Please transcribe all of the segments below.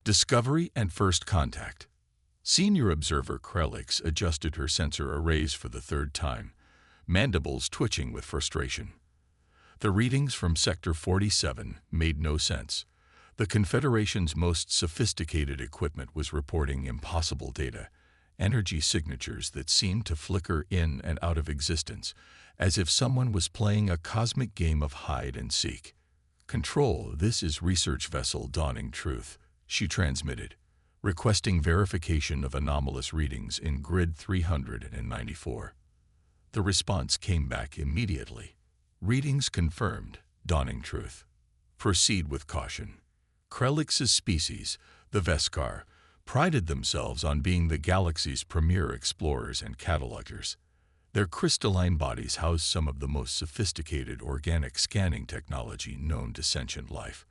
Discovery and first contact. Senior observer Krelix adjusted her sensor arrays for the third time, mandibles twitching with frustration. The readings from Sector 47 made no sense. The Confederation's most sophisticated equipment was reporting impossible data, energy signatures that seemed to flicker in and out of existence, as if someone was playing a cosmic game of hide and seek. "Control, this is research vessel Dawning Truth," she transmitted, requesting verification of anomalous readings in grid 394. The response came back immediately. "Readings confirmed, Dawning Truth. Proceed with caution." Krelix's species, the Veskar, prided themselves on being the galaxy's premier explorers and catalogers. Their crystalline bodies housed some of the most sophisticated organic scanning technology known to sentient life.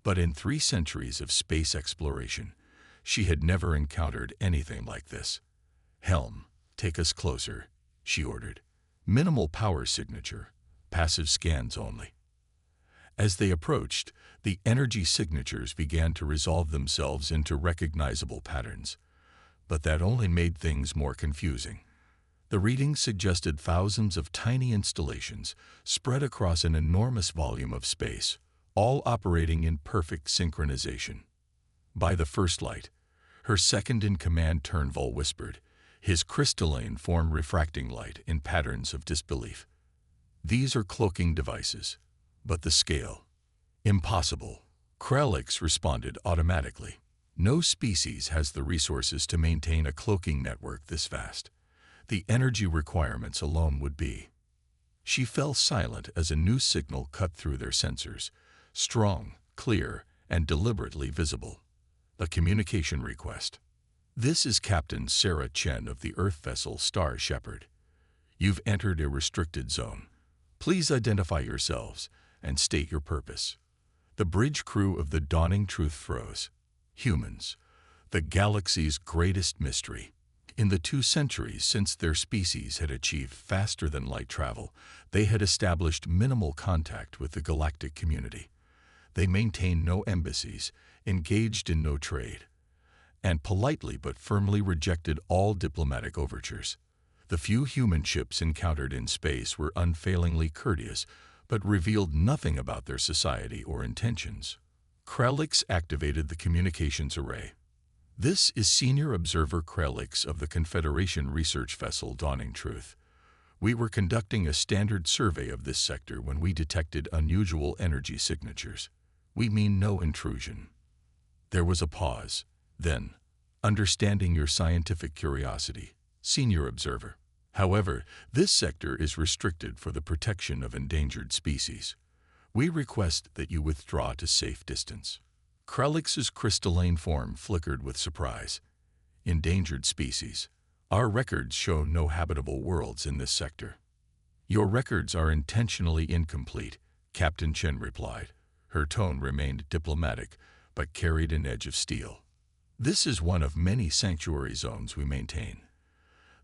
But in 3 centuries of space exploration, she had never encountered anything like this. "Helm, take us closer," she ordered. "Minimal power signature, passive scans only." As they approached, the energy signatures began to resolve themselves into recognizable patterns. But that only made things more confusing. The readings suggested thousands of tiny installations spread across an enormous volume of space, all operating in perfect synchronization. By the first light, her second-in-command Turnbull whispered, his crystalline form refracting light in patterns of disbelief. "These are cloaking devices, but the scale. Impossible." Krelix responded automatically. "No species has the resources to maintain a cloaking network this vast. The energy requirements alone would be." She fell silent as a new signal cut through their sensors, strong, clear, and deliberately visible. A communication request. "This is Captain Sarah Chen of the Earth vessel Star Shepherd. You've entered a restricted zone. Please identify yourselves and state your purpose." The bridge crew of the Dawning Truth froze. Humans, the galaxy's greatest mystery. In the 2 centuries since their species had achieved faster-than-light travel, they had established minimal contact with the galactic community. They maintained no embassies, engaged in no trade, and politely but firmly rejected all diplomatic overtures. The few human ships encountered in space were unfailingly courteous, but revealed nothing about their society or intentions. Krelix activated the communications array. "This is Senior Observer Krelix of the Confederation research vessel Dawning Truth. We were conducting a standard survey of this sector when we detected unusual energy signatures. We mean no intrusion." There was a pause. Then, "Understanding your scientific curiosity, Senior Observer. However, this sector is restricted for the protection of endangered species. We request that you withdraw to safe distance." Krelix's crystalline form flickered with surprise. "Endangered species. Our records show no habitable worlds in this sector." "Your records are intentionally incomplete," Captain Chen replied. Her tone remained diplomatic, but carried an edge of steel. "This is one of many sanctuary zones we maintain.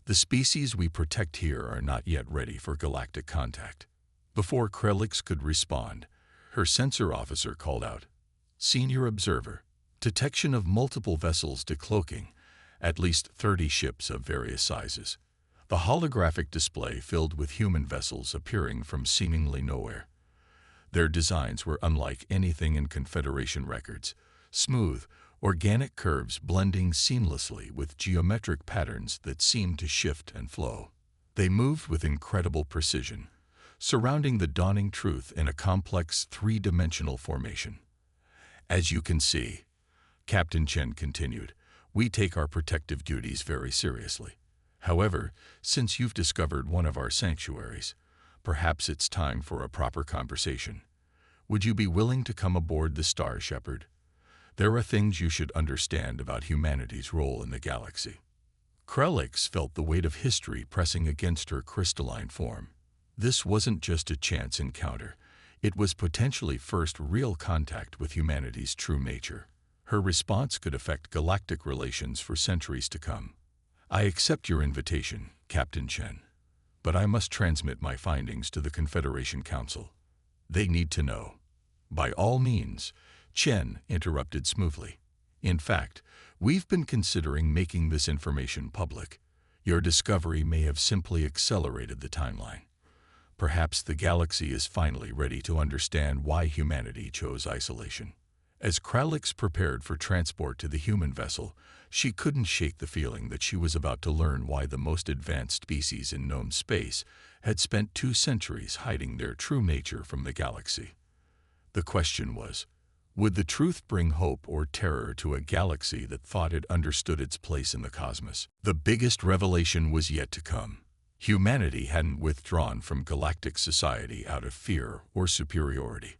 The species we protect here are not yet ready for galactic contact." Before Krelix could respond, her sensor officer called out, "Senior Observer, detection of multiple vessels decloaking, at least 30 ships of various sizes." The holographic display filled with human vessels appearing from seemingly nowhere. Their designs were unlike anything in Confederation records, smooth, organic curves blending seamlessly with geometric patterns that seemed to shift and flow. They moved with incredible precision, surrounding the Dawning Truth in a complex 3-dimensional formation. "As you can see," Captain Chen continued, "we take our protective duties very seriously. However, since you've discovered one of our sanctuaries, perhaps it's time for a proper conversation. Would you be willing to come aboard the Star Shepherd? There are things you should understand about humanity's role in the galaxy." Krelix felt the weight of history pressing against her crystalline form. This wasn't just a chance encounter. It was potentially first real contact with humanity's true nature. Her response could affect galactic relations for centuries to come. "I accept your invitation, Captain Chen, but I must transmit my findings to the Confederation Council. They need to know." "By all means," Chen interrupted smoothly. In fact, we've been considering making this information public. Your discovery may have simply accelerated the timeline. Perhaps the galaxy is finally ready to understand why humanity chose isolation. As Kralix prepared for transport to the human vessel, she couldn't shake the feeling that she was about to learn why the most advanced species in known space had spent 2 centuries hiding their true nature from the galaxy. The question was, would the truth bring hope or terror to a galaxy that thought it understood its place in the cosmos? The biggest revelation was yet to come. Humanity hadn't withdrawn from galactic society out of fear or superiority.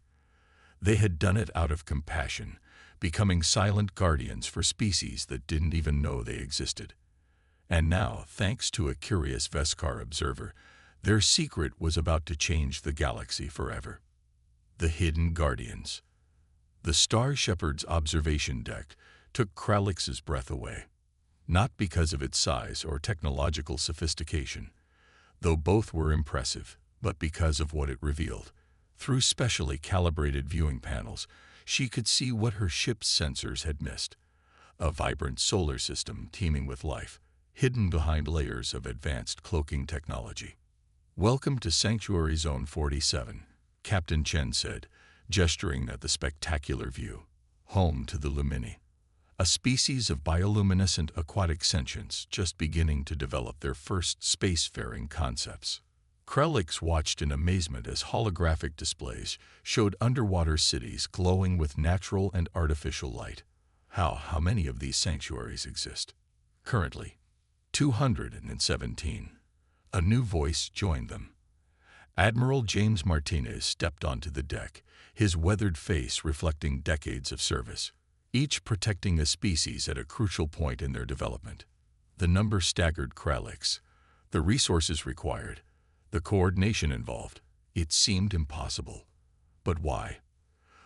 They had done it out of compassion, becoming silent guardians for species that didn't even know they existed. And now, thanks to a curious Veskar observer, their secret was about to change the galaxy forever. The Hidden Guardians. The Star Shepherd's observation deck took Kralix's breath away, not because of its size or technological sophistication, though both were impressive, but because of what it revealed. Through specially calibrated viewing panels, she could see what her ship's sensors had missed: a vibrant solar system teeming with life, hidden behind layers of advanced cloaking technology. "Welcome to Sanctuary Zone 47, Captain Chen said, gesturing at the spectacular view. Home to the Lumini, a species of bioluminescent aquatic sentients just beginning to develop their first spacefaring concepts. Kralix watched in amazement as holographic displays showed underwater cities glowing with natural and artificial light. How many of these sanctuaries exist? Currently, 217. A new voice joined them. Admiral James Martinez stepped onto the deck, his weathered face reflecting decades of service, each protecting a species at a crucial point in their development. The number staggered Kralix. The resources required, the coordination involved, it seemed impossible. But why?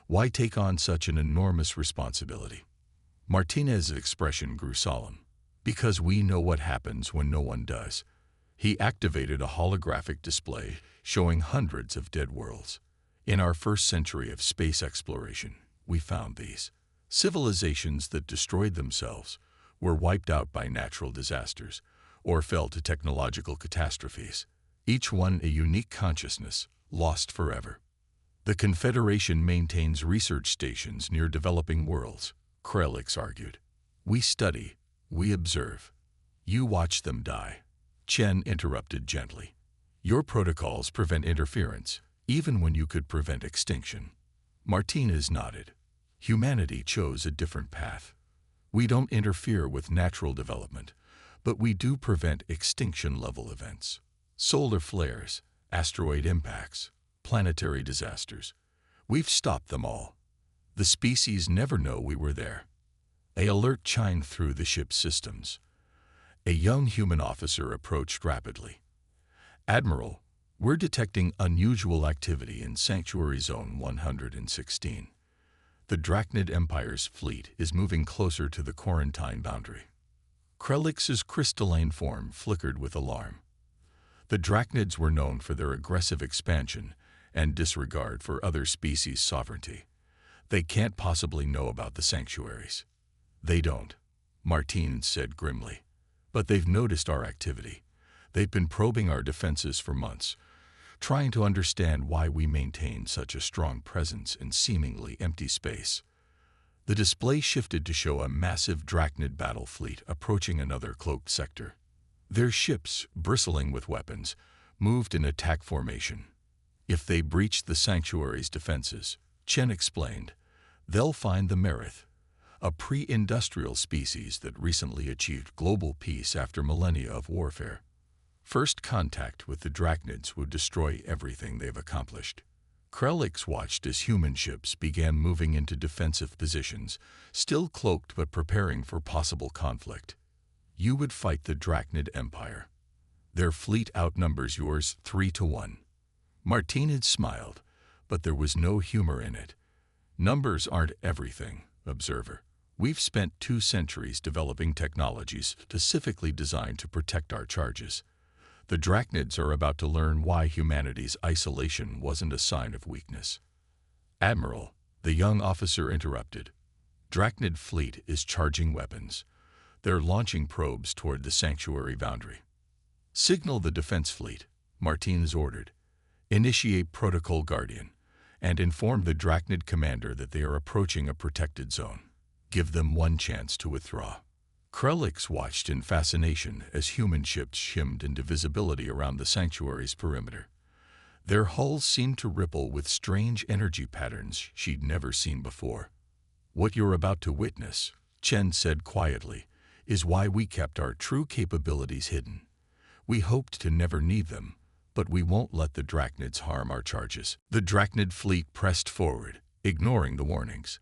Why take on such an enormous responsibility? Martinez's expression grew solemn. Because we know what happens when no one does. He activated a holographic display showing hundreds of dead worlds. In our first century of space exploration, we found these. Civilizations that destroyed themselves, were wiped out by natural disasters, or fell to technological catastrophes. Each one a unique consciousness, lost forever. The Confederation maintains research stations near developing worlds, Kralix argued. We study, we observe. You watch them die. Chen interrupted gently. Your protocols prevent interference, even when you could prevent extinction. Martinez nodded. Humanity chose a different path. We don't interfere with natural development, but we do prevent extinction-level events. Solar flares, asteroid impacts, planetary disasters. We've stopped them all. The species never know we were there. An alert chimed through the ship's systems. A young human officer approached rapidly. Admiral, we're detecting unusual activity in Sanctuary Zone 116. The Drachnid Empire's fleet is moving closer to the quarantine boundary. Kralix's crystalline form flickered with alarm. The Drachnids were known for their aggressive expansion and disregard for other species' sovereignty. They can't possibly know about the sanctuaries. They don't, Martinez said grimly. But they've noticed our activity. They've been probing our defenses for months, trying to understand why we maintain such a strong presence in seemingly empty space. The display shifted to show a massive Drachnid battle fleet approaching another cloaked sector. Their ships, bristling with weapons, moved in attack formation. If they breach the sanctuary's defenses, Chen explained, they'll find the Merith, a pre-industrial species that recently achieved global peace after millennia of warfare. First contact with the Drachnids would destroy everything they've accomplished. Kralix watched as human ships began moving into defensive positions, still cloaked but preparing for possible conflict. You would fight the Drachnid Empire. Their fleet outnumbers yours 3-1. Martinez smiled, but there was no humor in it. Numbers aren't everything, observer. We've spent 2 centuries developing technologies specifically designed to protect our charges. The Drachnids are about to learn why humanity's isolation wasn't a sign of weakness. Admiral, the young officer interrupted. Drachnid fleet is charging weapons. They're launching probes toward the sanctuary boundary. Signal the defense fleet, Martinez ordered. Initiate Protocol Guardian, and inform the Drachnid commander that they are approaching a protected zone. Give them one chance to withdraw. Krelix watched in fascination as human ships shimmed into visibility around the sanctuary's perimeter. Their hulls seemed to ripple with strange energy patterns she'd never seen before. What you're about to witness, Chen said quietly, is why we kept our true capabilities hidden. We hoped to never need them, but we won't let the Drachnids harm our charges. The Drachnid fleet pressed forward, ignoring the warnings.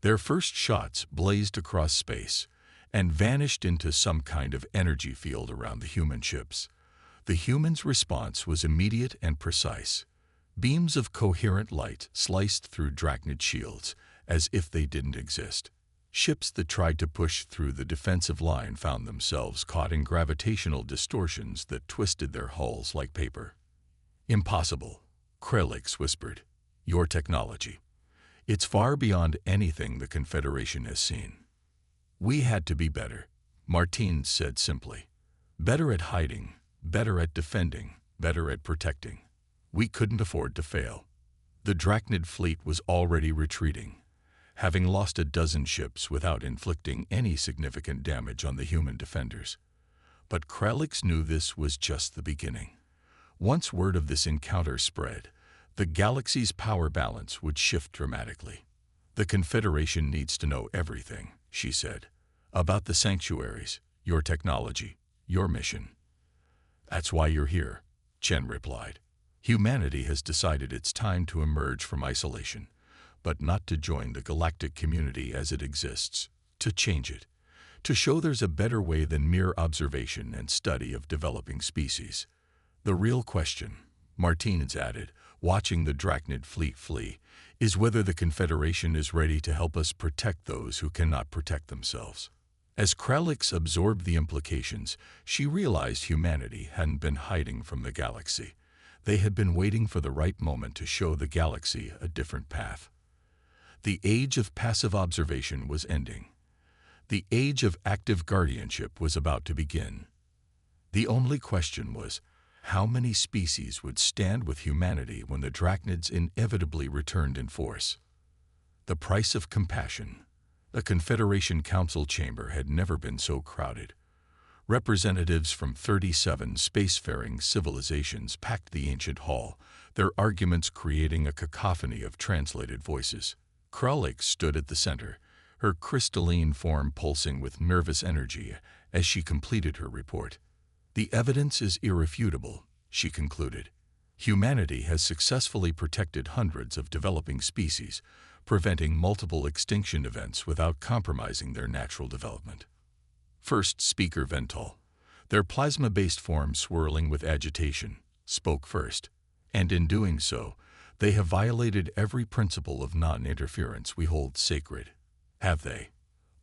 Their first shots blazed across space and vanished into some kind of energy field around the human ships. The humans' response was immediate and precise. Beams of coherent light sliced through Drachnid shields as if they didn't exist. Ships that tried to push through the defensive line found themselves caught in gravitational distortions that twisted their hulls like paper. Impossible, Krelix whispered. Your technology. It's far beyond anything the Confederation has seen. We had to be better, Martinez said simply. Better at hiding, better at defending, better at protecting. We couldn't afford to fail. The Drachnid fleet was already retreating, having lost a dozen ships without inflicting any significant damage on the human defenders. But Krelix knew this was just the beginning. Once word of this encounter spread, the galaxy's power balance would shift dramatically. The Confederation needs to know everything, she said, about the sanctuaries, your technology, your mission. That's why you're here, Chen replied. Humanity has decided it's time to emerge from isolation, but not to join the galactic community as it exists, to change it, to show there's a better way than mere observation and study of developing species. The real question, Martinez added, watching the Drachnid fleet flee, is whether the Confederation is ready to help us protect those who cannot protect themselves. As Krelix absorbed the implications, she realized humanity hadn't been hiding from the galaxy. They had been waiting for the right moment to show the galaxy a different path. The age of passive observation was ending. The age of active guardianship was about to begin. The only question was, how many species would stand with humanity when the Drachnids inevitably returned in force? The price of compassion. The Confederation Council chamber had never been so crowded. Representatives from 37 spacefaring civilizations packed the ancient hall, their arguments creating a cacophony of translated voices. Krelix stood at the center, her crystalline form pulsing with nervous energy as she completed her report. The evidence is irrefutable, she concluded. Humanity has successfully protected hundreds of developing species, preventing multiple extinction events without compromising their natural development. First speaker Vental, their plasma-based form swirling with agitation, spoke first, and in doing so, they have violated every principle of non-interference we hold sacred. Have they?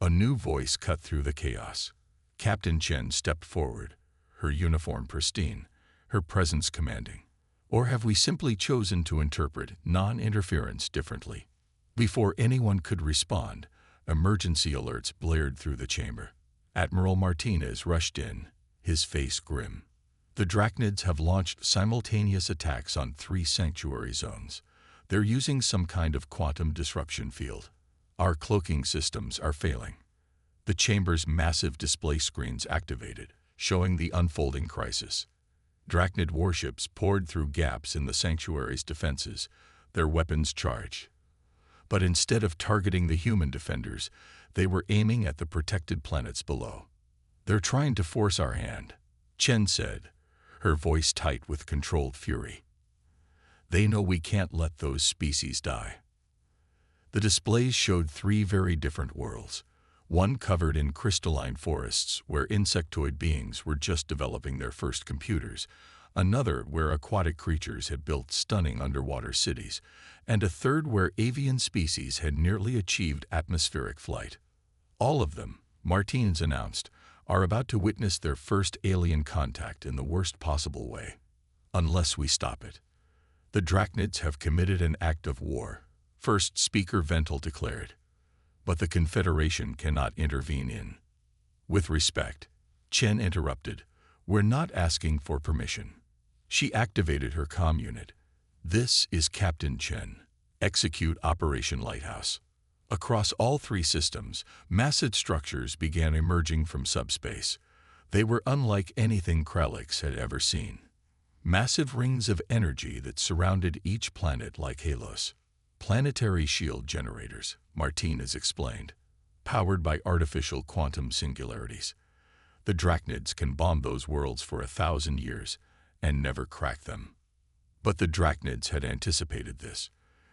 A new voice cut through the chaos. Captain Chen stepped forward, her uniform pristine, her presence commanding. Or have we simply chosen to interpret non-interference differently? Before anyone could respond, emergency alerts blared through the chamber. Admiral Martinez rushed in, his face grim. The Drachnids have launched simultaneous attacks on 3 sanctuary zones. They're using some kind of quantum disruption field. Our cloaking systems are failing. The chamber's massive display screens activated, showing the unfolding crisis. Drachnid warships poured through gaps in the sanctuary's defenses, their weapons charged. But instead of targeting the human defenders, they were aiming at the protected planets below. They're trying to force our hand, Chen said, her voice tight with controlled fury. They know we can't let those species die. The displays showed 3 very different worlds, one covered in crystalline forests where insectoid beings were just developing their first computers, another where aquatic creatures had built stunning underwater cities, and a third where avian species had nearly achieved atmospheric flight. All of them, Martinez announced, are about to witness their first alien contact in the worst possible way. Unless we stop it. The Drachnids have committed an act of war, first speaker Vental declared. but the Confederation cannot intervene in. With respect, Chen interrupted, "We're not asking for permission." She activated her comm unit. "This is Captain Chen. Execute Operation Lighthouse." Across all three systems, massive structures began emerging from subspace. They were unlike anything Krelix had ever seen. Massive rings of energy that surrounded each planet like halos. Planetary shield generators, Martinez explained, powered by artificial quantum singularities. The Drachnids can bomb those worlds for 1,000 years and never crack them. But the Drachnids had anticipated this.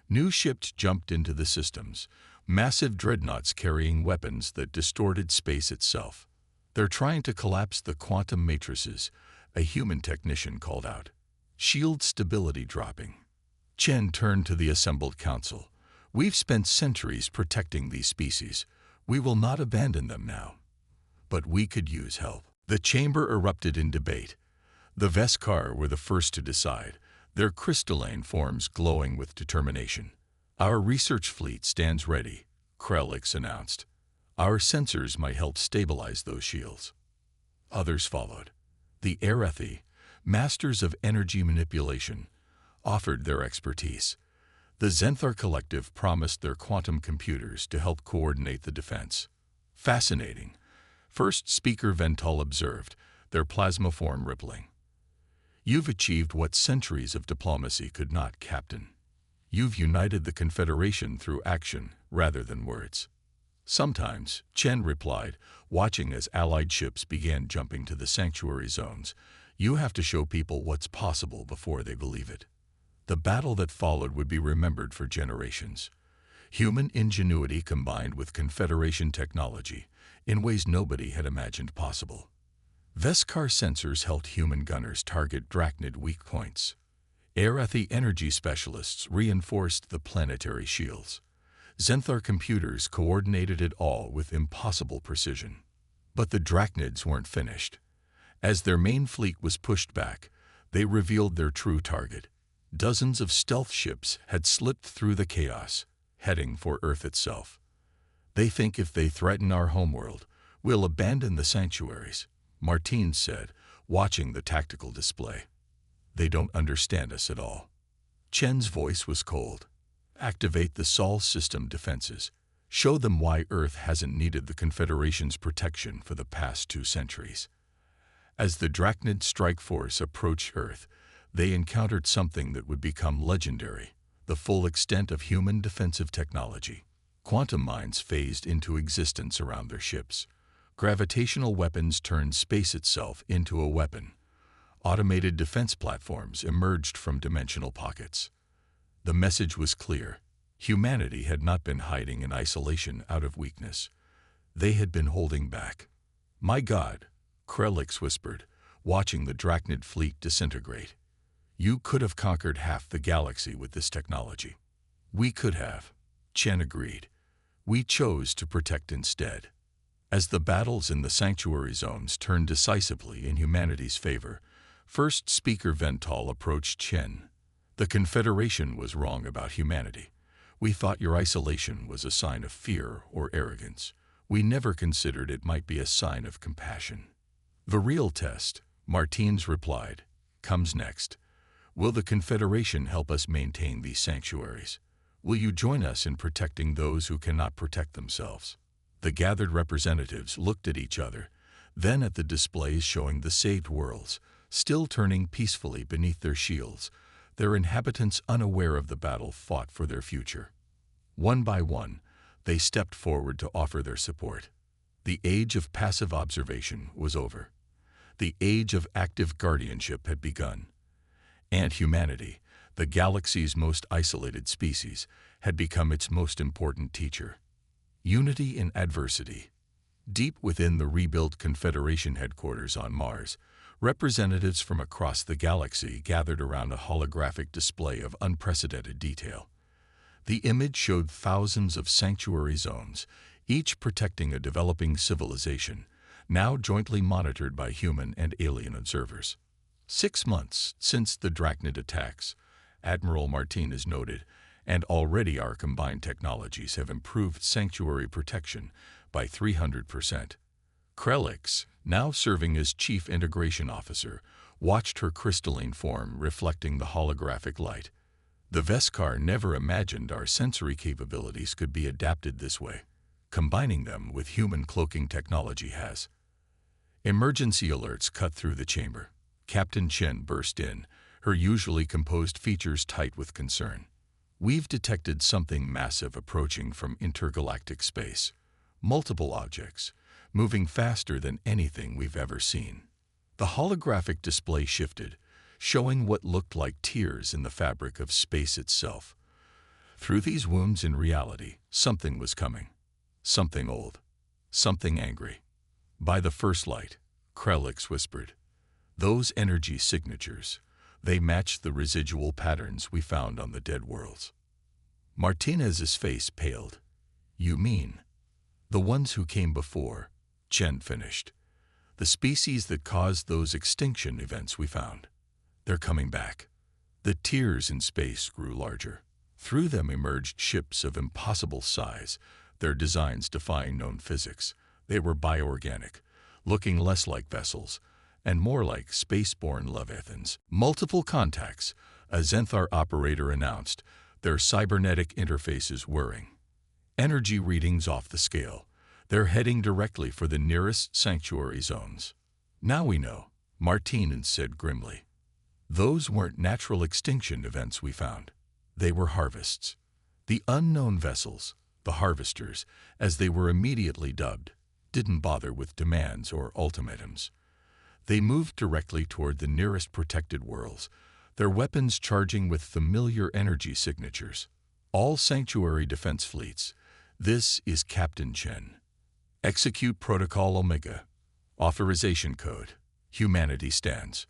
New ships jumped into the systems, massive dreadnoughts carrying weapons that distorted space itself. "They're trying to collapse the quantum matrices," a human technician called out. "Shield stability dropping." Chen turned to the assembled council. "We've spent centuries protecting these species. We will not abandon them now. But we could use help." The chamber erupted in debate. The Veskar were the first to decide, their crystalline forms glowing with determination. "Our research fleet stands ready," Krelix announced. "Our sensors might help stabilize those shields." Others followed. The Erethi, masters of energy manipulation, offered their expertise. The Zenthar Collective promised their quantum computers to help coordinate the defense. "Fascinating," First Speaker Vental observed, their plasma form rippling. "You've achieved what centuries of diplomacy could not, Captain. You've united the Confederation through action rather than words." "Sometimes," Chen replied, watching as Allied ships began jumping to the sanctuary zones, "you have to show people what's possible before they believe it." The battle that followed would be remembered for generations. Human ingenuity combined with Confederation technology in ways nobody had imagined possible. Veskar sensors helped human gunners target Drachnid weak points. Erethi energy specialists reinforced the planetary shields. Zenthar computers coordinated it all with impossible precision. But the Drachnids weren't finished. As their main fleet was pushed back, they revealed their true target. Dozens of stealth ships had slipped through the chaos, heading for Earth itself. "They think if they threaten our homeworld, we'll abandon the sanctuaries," Martine said, watching the tactical display. "They don't understand us at all." Chen's voice was cold. "Activate the Sol system defenses. Show them why Earth hasn't needed the Confederation's protection for the past 2 centuries." As the Drachnid strike force approached Earth, they encountered something that would become legendary: the full extent of human defensive technology. Quantum mines phased into existence around their ships. Gravitational weapons turned space itself into a weapon. Automated defense platforms emerged from dimensional pockets. The message was clear. Humanity had not been hiding in isolation out of weakness. They had been holding back. "My God," Krelix whispered, watching the Drachnid fleet disintegrate. "You could have conquered half the galaxy with this technology." "We could have," Chen agreed. "We chose to protect instead." As the battles in the sanctuary zones turned decisively in humanity's favor, First Speaker Vental approached Chen. "The Confederation was wrong about humanity. We thought your isolation was a sign of fear or arrogance. We never considered it might be a sign of compassion." "The real test," Martines replied, "comes next. Will the Confederation help us maintain these sanctuaries? Will you join us in protecting those who cannot protect themselves?" The gathered representatives looked at each other, then at the displays showing the saved worlds, still turning peacefully beneath their shields, their inhabitants unaware of the battle fought for their future. One by one, they stepped forward to offer their support. The age of passive observation was over. The age of active guardianship had begun. And humanity, the galaxy's most isolated species, had become its most important teacher. Unity in adversity. Deep within the rebuilt Confederation headquarters on Mars, representatives from across the galaxy gathered around a holographic display of unprecedented detail. The image showed thousands of sanctuary zones, each protecting a developing civilization, now jointly monitored by human and alien observers. 6 months since the Drachnid attacks, Admiral Martinez noted, and already our combined technologies have improved sanctuary protection by 300%. Krelix, now serving as Chief Integration Officer, watched her crystalline form reflecting the holographic light. The Veskar never imagined our sensory capabilities could be adapted this way. Combining them with human cloaking technology has. Emergency alerts cut through the chamber. Captain Chen burst in, her usually composed features tight with concern. We've detected something massive approaching from intergalactic space. Multiple objects, moving faster than anything we've ever seen. The holographic display shifted, showing what looked like tears in the fabric of space itself. Through these wounds in reality, something was coming. Something old. Something angry. By the first light, Krelix whispered. Those energy signatures, they matched the residual patterns we found on the dead worlds. Martinez's face paled. You mean? The ones who came before, Chen finished. The species that caused those extinction events we found. They're coming back. The tears in space grew larger. Through them emerged ships of impossible size, their designs defying known physics. They were bioorganic, looking less like vessels, and more like space-borne leviathans. Multiple contacts, a Xenthar operator announced, their cybernetic interfaces whirring. Energy readings off the scale. They're heading directly for the nearest sanctuary zones. Now we know, Martinez said grimly. Those weren't natural extinction events we found. They were harvests. The unknown vessels, the harvesters, as they were immediately dubbed, didn't bother with demands or ultimatums. They moved directly toward the nearest protected worlds, their weapons charging with familiar energy signatures. All sanctuary defense fleets. This is Captain Chen. Execute Protocol Omega. Authorization Code. Humanity stands.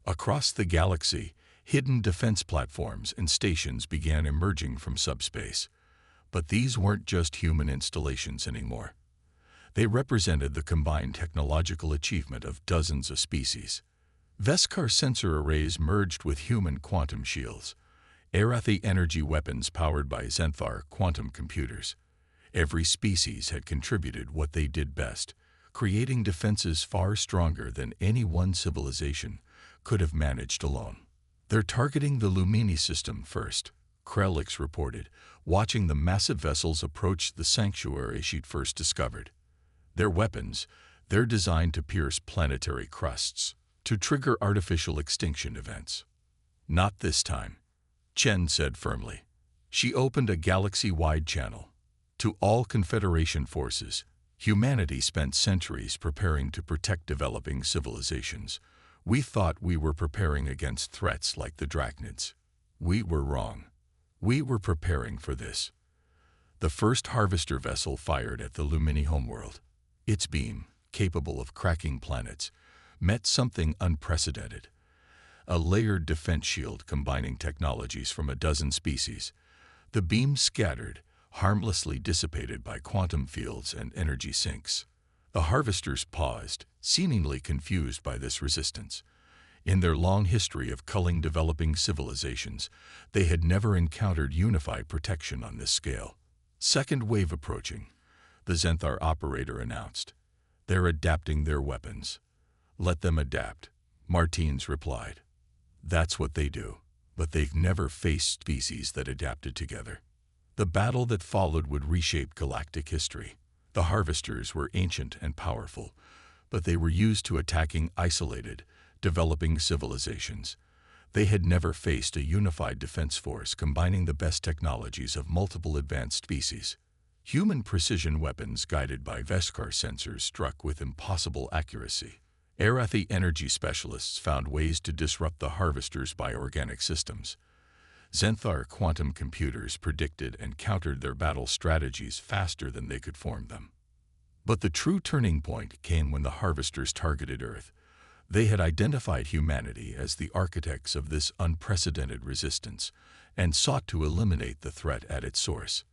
Across the galaxy, hidden defense platforms and stations began emerging from subspace. But these weren't just human installations anymore. They represented the combined technological achievement of dozens of species. Veskar sensor arrays merged with human quantum shields. Arathi energy weapons powered by Xenthar quantum computers. Every species had contributed what they did best, creating defenses far stronger than any one civilization could have managed alone. They're targeting the Lumini system first, Krelix reported, watching the massive vessels approach the sanctuary she'd first discovered. Their weapons, they're designed to pierce planetary crusts, to trigger artificial extinction events. Not this time, Chen said firmly. She opened a galaxy-wide channel. To all Confederation forces, humanity spent centuries preparing to protect developing civilizations. We thought we were preparing against threats like the Drachnids. We were wrong. We were preparing for this. The first harvester vessel fired at the Lumini homeworld. Its beam, capable of cracking planets, met something unprecedented. A layered defense shield combining technologies from a dozen species. The beam scattered, harmlessly dissipated by quantum fields and energy sinks. The harvesters paused, seemingly confused by this resistance. In their long history of culling developing civilizations, they had never encountered unified protection on this scale. Second wave approaching, the Xenthar operator announced. They're adapting their weapons. Let them adapt, Martinez replied. That's what they do, but they've never faced species that adapted together. The battle that followed would reshape galactic history. The harvesters were ancient and powerful, but they were used to attacking isolated, developing civilizations. They had never faced a unified defense force combining the best technologies of multiple advanced species. Human precision weapons guided by Veskar sensors struck with impossible accuracy. Arathi energy specialists found ways to disrupt the harvesters' bioorganic systems. Xenthar quantum computers predicted and countered their battle strategies faster than they could form them. But the true turning point came when the harvesters targeted Earth. They had identified humanity as the architects of this unprecedented resistance and sought to eliminate the threat at its source.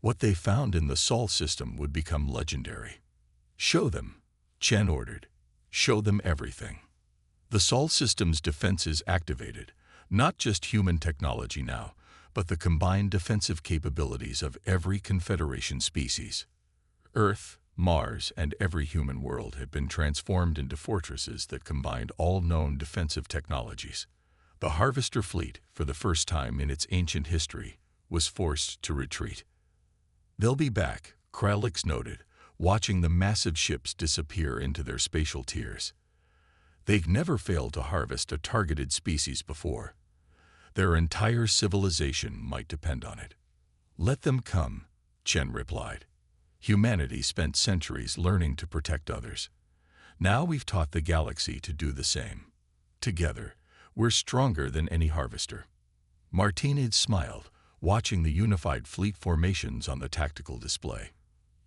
What they found in the Sol system would become legendary. Show them, Chen ordered. Show them everything. The Sol system's defenses activated. Not just human technology now, but the combined defensive capabilities of every Confederation species. Earth, Mars, and every human world had been transformed into fortresses that combined all known defensive technologies. The Harvester fleet, for the first time in its ancient history, was forced to retreat. "They'll be back," Kralix noted, watching the massive ships disappear into their spatial tiers. They've never failed to harvest a targeted species before. Their entire civilization might depend on it. "Let them come," Chen replied. "Humanity spent centuries learning to protect others. Now we've taught the galaxy to do the same. Together, we're stronger than any harvester." Martinez smiled, watching the unified fleet formations on the tactical display.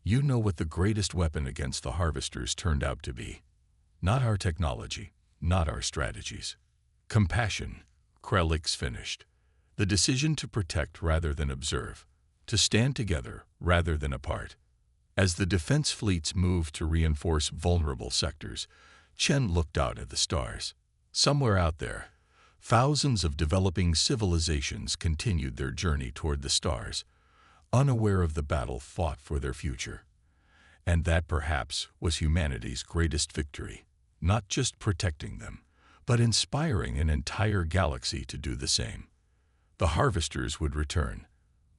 "You know what the greatest weapon against the harvesters turned out to be. Not our technology, not our strategies. Compassion," Kralix finished. "The decision to protect rather than observe, to stand together rather than apart." As the defense fleets moved to reinforce vulnerable sectors, Chen looked out at the stars. Somewhere out there, thousands of developing civilizations continued their journey toward the stars, unaware of the battle fought for their future. And that perhaps was humanity's greatest victory, not just protecting them, but inspiring an entire galaxy to do the same. The harvesters would return,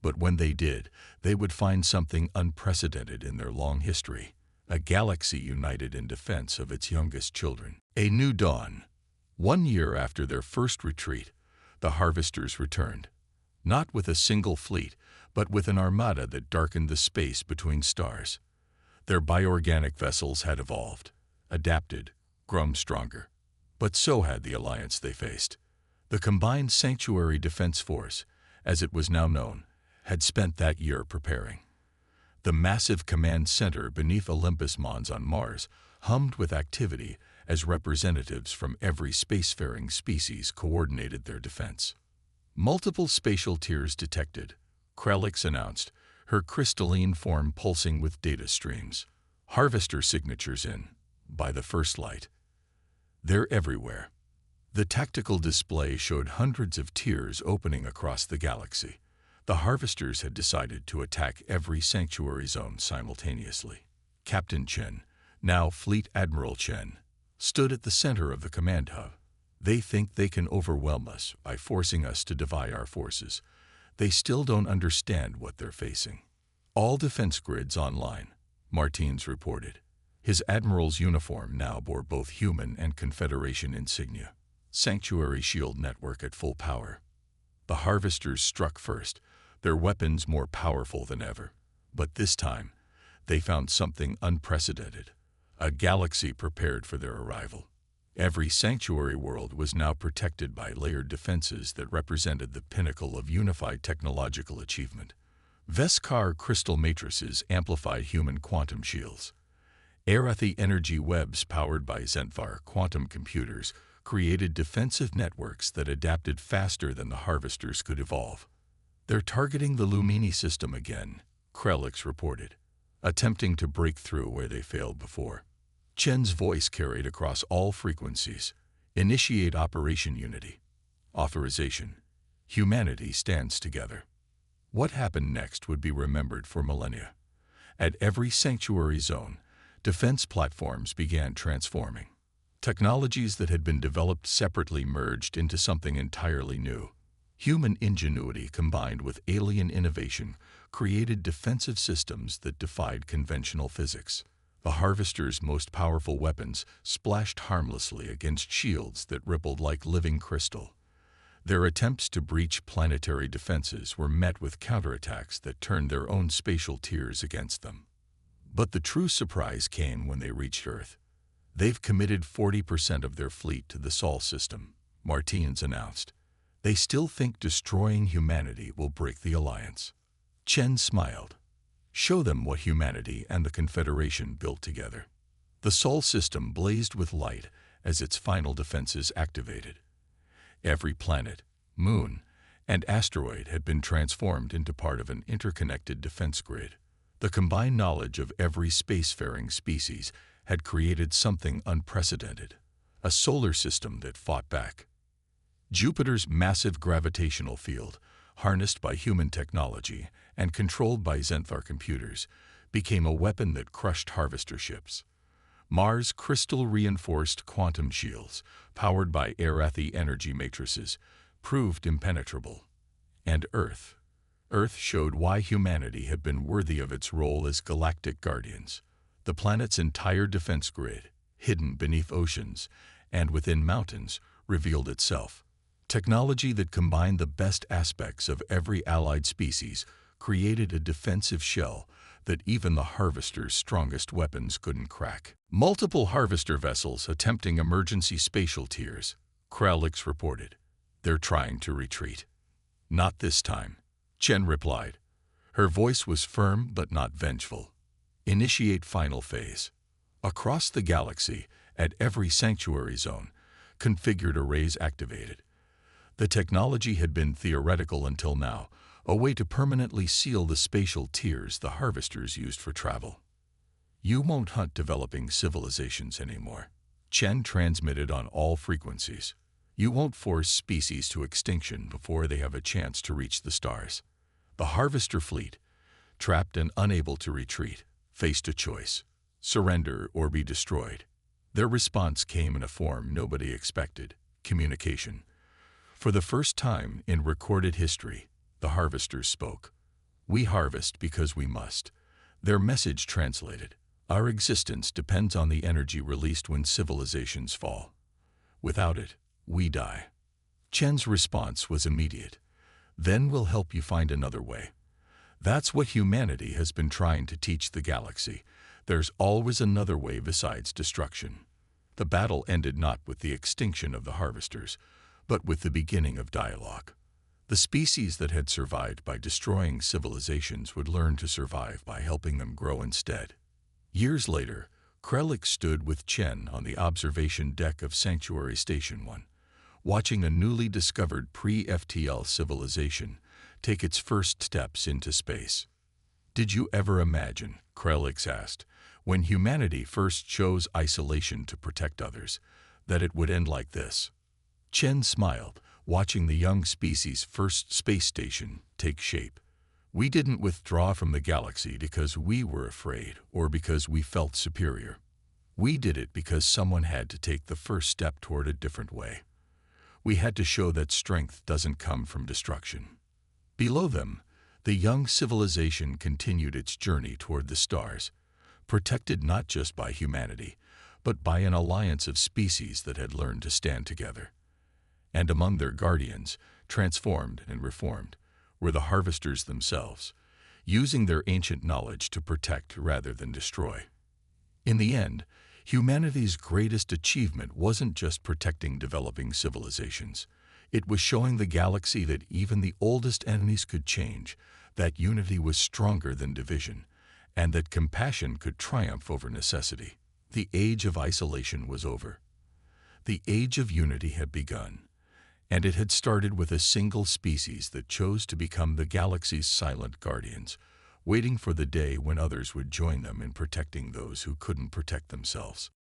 but when they did, they would find something unprecedented in their long history: a galaxy united in defense of its youngest children. A new dawn. 1 year after their first retreat, the harvesters returned, not with a single fleet, but with an armada that darkened the space between stars. Their bioorganic vessels had evolved, adapted, grown stronger. But so had the alliance they faced. The combined Sanctuary Defense Force, as it was now known, had spent that year preparing. The massive command center beneath Olympus Mons on Mars hummed with activity as representatives from every spacefaring species coordinated their defense. "Multiple spatial tiers detected," Kralix announced, her crystalline form pulsing with data streams. "Harvester signatures in, by the first light. They're everywhere." The tactical display showed hundreds of tiers opening across the galaxy. The harvesters had decided to attack every sanctuary zone simultaneously. Captain Chen, now Fleet Admiral Chen, stood at the center of the command hub. "They think they can overwhelm us by forcing us to divide our forces. They still don't understand what they're facing." "All defense grids online," Martinez reported. His admiral's uniform now bore both human and Confederation insignia. "Sanctuary shield network at full power." The harvesters struck first, their weapons more powerful than ever. But this time, they found something unprecedented: a galaxy prepared for their arrival. Every sanctuary world was now protected by layered defenses that represented the pinnacle of unified technological achievement. Veskar crystal matrices amplified human quantum shields. Arathi energy webs powered by Zentvar quantum computers created defensive networks that adapted faster than the harvesters could evolve. "They're targeting the Lumini system again," Kralix reported, attempting to break through where they failed before. Chen's voice carried across all frequencies. "Initiate Operation Unity. Authorization. Humanity stands together." What happened next would be remembered for millennia. At every sanctuary zone, defense platforms began transforming. Technologies that had been developed separately merged into something entirely new. Human ingenuity combined with alien innovation created defensive systems that defied conventional physics. The harvesters' most powerful weapons splashed harmlessly against shields that rippled like living crystal. Their attempts to breach planetary defenses were met with counterattacks that turned their own spatial tiers against them. But the true surprise came when they reached Earth. "They've committed 40% of their fleet to the Sol system," Martinez announced. "They still think destroying humanity will break the alliance." Chen smiled. "Show them what humanity and the Confederation built together." The Sol system blazed with light as its final defenses activated. Every planet, moon, and asteroid had been transformed into part of an interconnected defense grid. The combined knowledge of every spacefaring species had created something unprecedented: a solar system that fought back. Jupiter's massive gravitational field, harnessed by human technology and controlled by Xanthar computers, became a weapon that crushed harvester ships. Mars' crystal-reinforced quantum shields, powered by Arathi energy matrices, proved impenetrable. And Earth showed why humanity had been worthy of its role as galactic guardians. The planet's entire defense grid, hidden beneath oceans and within mountains, revealed itself. Technology that combined the best aspects of every allied species created a defensive shell that even the Harvester's strongest weapons couldn't crack. Multiple Harvester vessels attempting emergency spatial tiers, Kralix reported. They're trying to retreat. Not this time, Chen replied. Her voice was firm but not vengeful. Initiate final phase. Across the galaxy, at every sanctuary zone, configured arrays activated. The technology had been theoretical until now, a way to permanently seal the spatial tiers the Harvesters used for travel. You won't hunt developing civilizations anymore. Chen transmitted on all frequencies. You won't force species to extinction before they have a chance to reach the stars. The Harvester fleet, trapped and unable to retreat, faced a choice: surrender or be destroyed. Their response came in a form nobody expected: communication. For the first time in recorded history, the Harvesters spoke. We harvest because we must. Their message translated: our existence depends on the energy released when civilizations fall. Without it, we die. Chen's response was immediate. Then we'll help you find another way. That's what humanity has been trying to teach the galaxy. There's always another way besides destruction. The battle ended not with the extinction of the Harvesters, but with the beginning of dialogue. The species that had survived by destroying civilizations would learn to survive by helping them grow instead. Years later, Kralix stood with Chen on the observation deck of Sanctuary Station 1, watching a newly discovered pre-FTL civilization take its first steps into space. Did you ever imagine, Kralix asked, when humanity first chose isolation to protect others, that it would end like this? Chen smiled, watching the young species' first space station take shape. We didn't withdraw from the galaxy because we were afraid or because we felt superior. We did it because someone had to take the first step toward a different way. We had to show that strength doesn't come from destruction. Below them, the young civilization continued its journey toward the stars, protected not just by humanity, but by an alliance of species that had learned to stand together. And among their guardians, transformed and reformed, were the Harvesters themselves, using their ancient knowledge to protect rather than destroy. In the end, humanity's greatest achievement wasn't just protecting developing civilizations. It was showing the galaxy that even the oldest enemies could change, that unity was stronger than division, and that compassion could triumph over necessity. The age of isolation was over. The age of unity had begun, and it had started with a single species that chose to become the galaxy's silent guardians, waiting for the day when others would join them in protecting those who couldn't protect themselves.